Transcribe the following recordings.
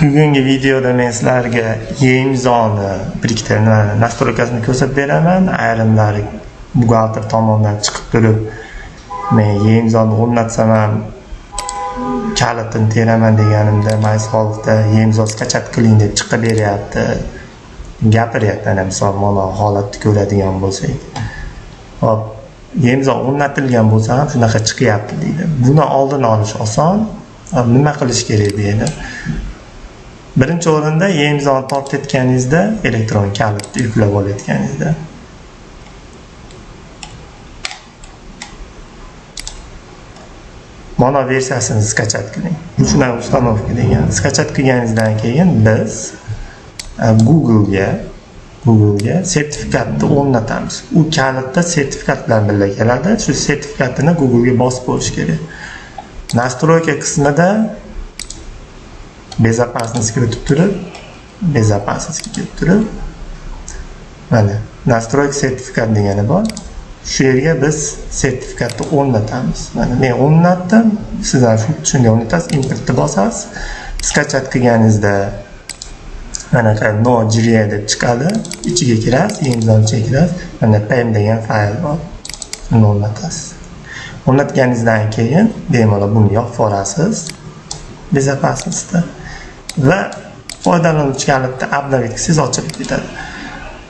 Bugungi videoda men sizlarga e-imzoni bir ikkita nastroykasini ko'rsatib beraman. Ayrimlari buxgalter tomonidan chiqib turib, men e-imzoni o'rnatsam ham kalitini teraman deganimda MySolve'da e-imzo skachat qiling deb chiqib beryapti. Gapiryapti, ana misol mana holatni ko'radigan bo'lsak. Hop, e-imzo o'rnatilgan bo'lsa ham shunaqa chiqyapti deydi. Buni oldini olish oson. Nima qilish kerak deydi? Birinchi o'rinda e-imzoni tortayotganingizda, elektron kalitni yuklab olayotganingizda mono versiyasini skachat qiling. Shunday ustanovka degan. Skachat qilganingizdan keyin biz Google'ga sertifikatni o'rnatamiz. U kalitda sertifikat bilan birga keladi. Shu sertifikatini Google'ga bosib qo'yish kerak. Настройка qismida безопасностьga o'tib turib, mana настройка sertifikat degani bor. Shu yerga biz sertifikatni o'rnatamiz. Mana men o'rnatdim. Sizlar shunday o'rnatasiz, importni bosasiz. Skachat qilganingizda mana no jiriya deb chiqadi. Ichiga kirasiz, e-imzoni ichiga kirasiz. Mana pm degan fayl bor. Uni o'rnatasiz. O'rnatganingizdan keyin bemalol buni yopib yuborasiz. Безопасностьda va foydalanuvchi kalitni obnovить qilsangiz ochilib ketadi.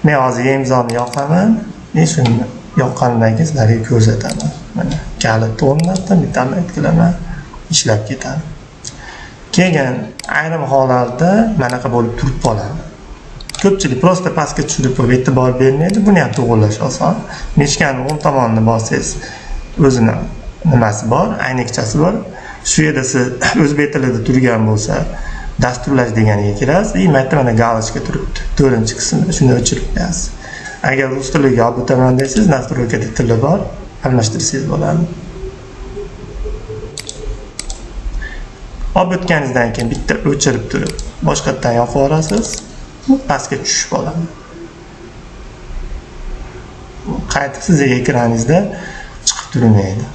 Men hozir e-imzoni yoqaman. Men shuni yoqqandan keyin sizlarga ko'rsataman. Mana kalitni o'rnatdim, bitta qilaman, ishlab ketadi. Keyin ayrim hollarda manaqa bo'lib turib qoladi. Ko'pchilik prosta pastga tushirib qo'yib e'tibor bermaydi. Buni ham to'g'irlash oson. Mishkani o'ng tomonini bossangiz o'zini nimasi bor, aynakchasi bor. Shu yerda siz o'zbek tilida turgan bo'lsa, dasturlash deganiga kirasiz. Mayda mana galochka turibdi. 4-qismda shuni o'chirib qo'yasiz. Agar rus tiliga olib o'taman desangiz, nastroykada tili bor, almashtirsangiz bo'ladi. Olib o'tganingizdan keyin bitta o'chirib turib, boshqatdan yopib yuborasiz. Pastga tushib qoladi. Qaytib sizning ekraningizda chiqib turmaydi.